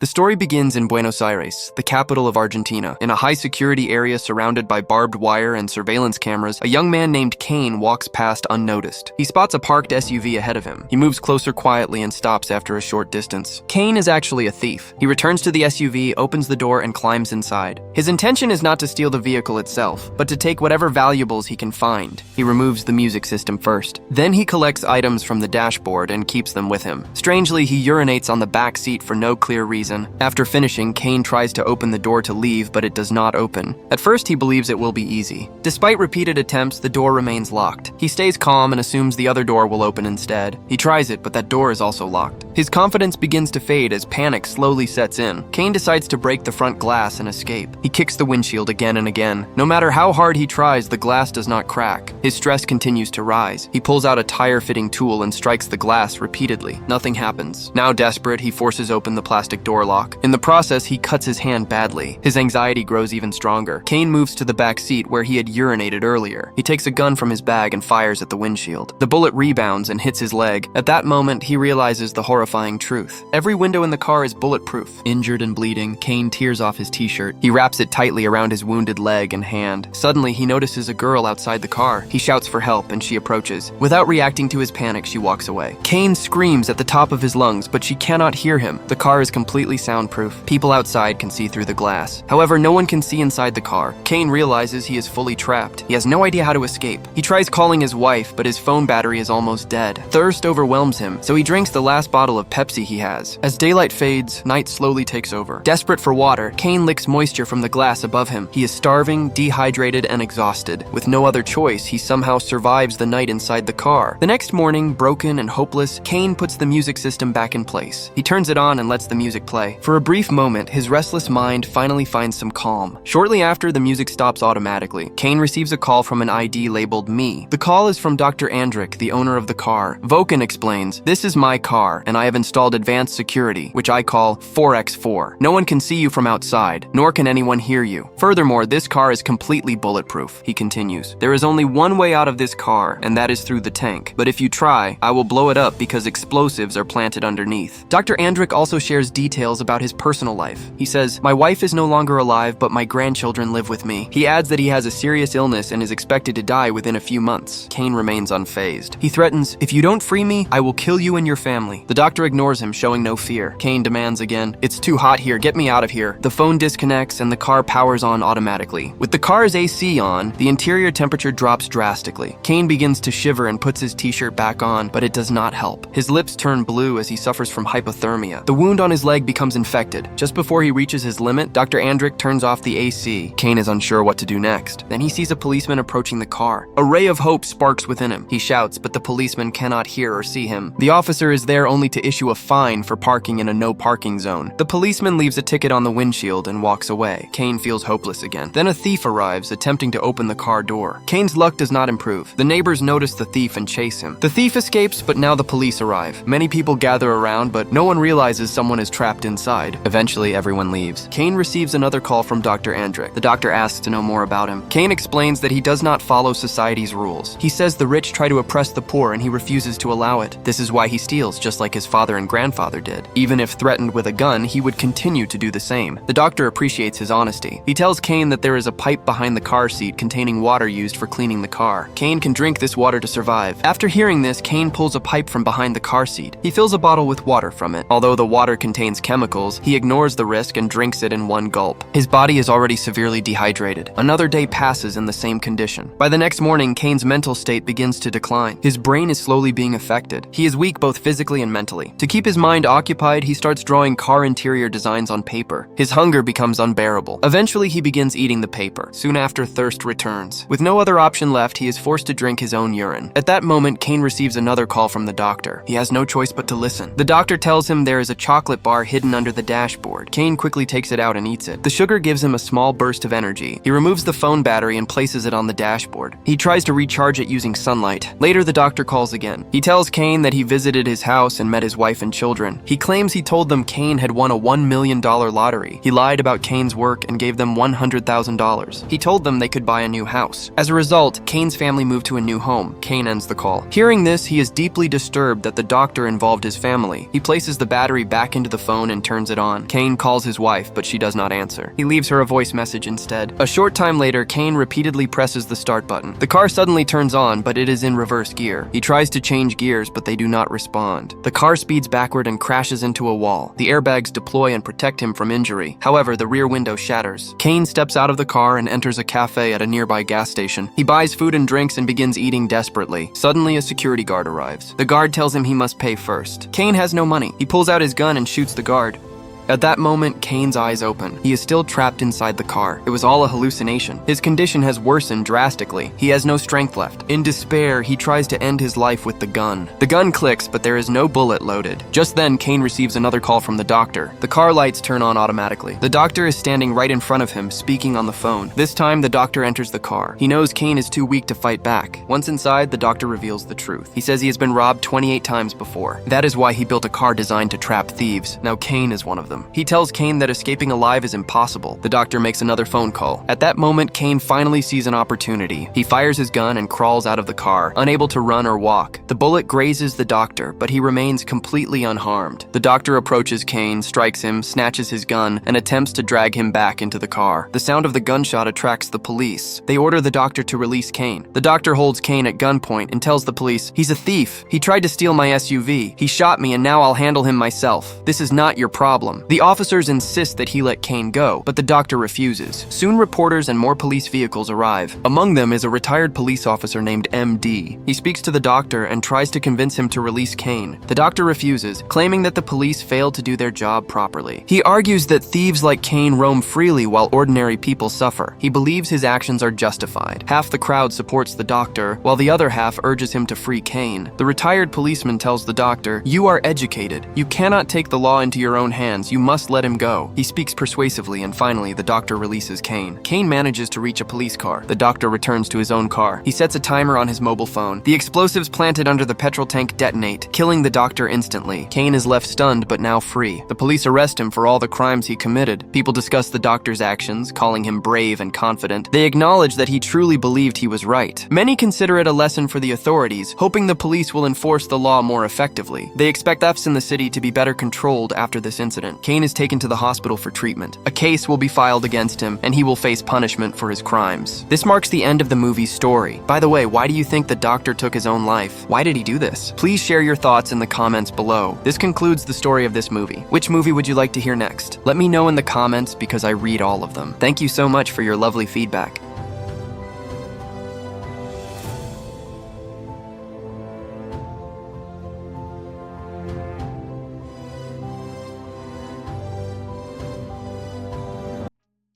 The story begins in Buenos Aires, the capital of Argentina. In a high-security area surrounded by barbed wire and surveillance cameras, a young man named Kane walks past unnoticed. He spots a parked SUV ahead of him. He moves closer quietly and stops after a short distance. Kane is actually a thief. He returns to the SUV, opens the door, and climbs inside. His intention is not to steal the vehicle itself, but to take whatever valuables he can find. He removes the music system first. Then he collects items from the dashboard and keeps them with him. Strangely, he urinates on the back seat for no clear reason. After finishing, Kane tries to open the door to leave, but it does not open. At first, he believes it will be easy. Despite repeated attempts, the door remains locked. He stays calm and assumes the other door will open instead. He tries it, but that door is also locked. His confidence begins to fade as panic slowly sets in. Kane decides to break the front glass and escape. He kicks the windshield again and again. No matter how hard he tries, the glass does not crack. His stress continues to rise. He pulls out a tire-fitting tool and strikes the glass repeatedly. Nothing happens. Now desperate, he forces open the plastic door lock. In the process, he cuts his hand badly. His anxiety grows even stronger. Kane moves to the back seat where he had urinated earlier. He takes a gun from his bag and fires at the windshield. The bullet rebounds and hits his leg. At that moment, he realizes the horrifying truth. Every window in the car is bulletproof. Injured and bleeding, Kane tears off his t-shirt. He wraps it tightly around his wounded leg and hand. Suddenly, he notices a girl outside the car. He shouts for help and she approaches. Without reacting to his panic, she walks away. Kane screams at the top of his lungs, but she cannot hear him. The car is completely soundproof. People outside can see through the glass. However, no one can see inside the car. Kane realizes he is fully trapped. He has no idea how to escape. He tries calling his wife, but his phone battery is almost dead. Thirst overwhelms him, so he drinks the last bottle of Pepsi he has. As daylight fades, night slowly takes over. Desperate for water, Kane licks moisture from the glass above him. He is starving, dehydrated, and exhausted. With no other choice, he somehow survives the night inside the car. The next morning, broken and hopeless, Kane puts the music system back in place. He turns it on and lets the music play. For a brief moment, his restless mind finally finds some calm. Shortly after, the music stops automatically. Kane receives a call from an ID labeled Me. The call is from Dr. Andrick, the owner of the car. Voken explains, "This is my car, and I have installed advanced security, which I call 4x4. No one can see you from outside, nor can anyone hear you. Furthermore, this car is completely bulletproof," he continues. "There is only one way out of this car, and that is through the tank. But if you try, I will blow it up because explosives are planted underneath." Dr. Andrick also shares details about his personal life. He says, "My wife is no longer alive, but my grandchildren live with me." He adds that he has a serious illness and is expected to die within a few months. Kane remains unfazed. He threatens, "If you don't free me, I will kill you and your family." The doctor ignores him, showing no fear. Kane demands again, "It's too hot here, get me out of here." The phone disconnects and the car powers on automatically. With the car's AC on, the interior temperature drops drastically. Kane begins to shiver and puts his t-shirt back on, but it does not help. His lips turn blue as he suffers from hypothermia. The wound on his leg becomes infected. Just before he reaches his limit, Dr. Andrick turns off the AC. Kane is unsure what to do next. Then he sees a policeman approaching the car. A ray of hope sparks within him. He shouts, but the policeman cannot hear or see him. The officer is there only to issue a fine for parking in a no parking zone. The policeman leaves a ticket on the windshield and walks away. Kane feels hopeless again. Then a thief arrives, attempting to open the car door. Kane's luck does not improve. The neighbors notice the thief and chase him. The thief escapes, but now the police arrive. Many people gather around, but no one realizes someone is trapped inside. Eventually, everyone leaves. Kane receives another call from Dr. Andrick. The doctor asks to know more about him. Kane explains that he does not follow society's rules. He says the rich try to oppress the poor and he refuses to allow it. This is why he steals, just like his father and grandfather did. Even if threatened with a gun, he would continue to do the same. The doctor appreciates his honesty. He tells Kane that there is a pipe behind the car seat containing water used for cleaning the car. Kane can drink this water to survive. After hearing this, Kane pulls a pipe from behind the car seat. He fills a bottle with water from it. Although the water contains chemicals, he ignores the risk and drinks it in one gulp. His body is already severely dehydrated. Another day passes in the same condition. By the next morning, Kane's mental state begins to decline. His brain is slowly being affected. He is weak both physically and mentally. To keep his mind occupied, he starts drawing car interior designs on paper. His hunger becomes unbearable. Eventually, he begins eating the paper. Soon after, thirst returns. With no other option left, he is forced to drink his own urine. At that moment, Kane receives another call from the doctor. He has no choice but to listen. The doctor tells him there is a chocolate bar hidden under the dashboard. Kane quickly takes it out and eats it. The sugar gives him a small burst of energy. He removes the phone battery and places it on the dashboard. He tries to recharge it using sunlight. Later, the doctor calls again. He tells Kane that he visited his house and met his wife and children. He claims he told them Kane had won a $1 million lottery. He lied about Kane's work and gave them $100,000. He told them they could buy a new house. As a result, Kane's family moved to a new home. Kane ends the call. Hearing this, he is deeply disturbed that the doctor involved his family. He places the battery back into the phone phone and turns it on. Kane calls his wife, but she does not answer. He leaves her a voice message instead. A short time later, Kane repeatedly presses the start button. The car suddenly turns on, but it is in reverse gear. He tries to change gears, but they do not respond. The car speeds backward and crashes into a wall. The airbags deploy and protect him from injury. However, the rear window shatters. Kane steps out of the car and enters a cafe at a nearby gas station. He buys food and drinks and begins eating desperately. Suddenly, a security guard arrives. The guard tells him he must pay first. Kane has no money. He pulls out his gun and shoots the guard. At that moment, Kane's eyes open. He is still trapped inside the car. It was all a hallucination. His condition has worsened drastically. He has no strength left. In despair, he tries to end his life with the gun. The gun clicks, but there is no bullet loaded. Just then, Kane receives another call from the doctor. The car lights turn on automatically. The doctor is standing right in front of him, speaking on the phone. This time, the doctor enters the car. He knows Kane is too weak to fight back. Once inside, the doctor reveals the truth. He says he has been robbed 28 times before. That is why he built a car designed to trap thieves. Now Kane is one of them. He tells Kane that escaping alive is impossible. The doctor makes another phone call. At that moment, Kane finally sees an opportunity. He fires his gun and crawls out of the car, unable to run or walk. The bullet grazes the doctor, but he remains completely unharmed. The doctor approaches Kane, strikes him, snatches his gun, and attempts to drag him back into the car. The sound of the gunshot attracts the police. They order the doctor to release Kane. The doctor holds Kane at gunpoint and tells the police, "He's a thief. He tried to steal my SUV. He shot me and now I'll handle him myself. This is not your problem." The officers insist that he let Kane go, but the doctor refuses. Soon reporters and more police vehicles arrive. Among them is a retired police officer named MD. He speaks to the doctor and tries to convince him to release Kane. The doctor refuses, claiming that the police failed to do their job properly. He argues that thieves like Kane roam freely while ordinary people suffer. He believes his actions are justified. Half the crowd supports the doctor, while the other half urges him to free Kane. The retired policeman tells the doctor, "You are educated. You cannot take the law into your own hands. You must let him go." He speaks persuasively, and finally, the doctor releases Kane. Kane manages to reach a police car. The doctor returns to his own car. He sets a timer on his mobile phone. The explosives planted under the petrol tank detonate, killing the doctor instantly. Kane is left stunned, but now free. The police arrest him for all the crimes he committed. People discuss the doctor's actions, calling him brave and confident. They acknowledge that he truly believed he was right. Many consider it a lesson for the authorities, hoping the police will enforce the law more effectively. They expect thefts in the city to be better controlled after this incident. Kane is taken to the hospital for treatment. A case will be filed against him, and he will face punishment for his crimes. This marks the end of the movie's story. By the way, why do you think the doctor took his own life? Why did he do this? Please share your thoughts in the comments below. This concludes the story of this movie. Which movie would you like to hear next? Let me know in the comments because I read all of them. Thank you so much for your lovely feedback.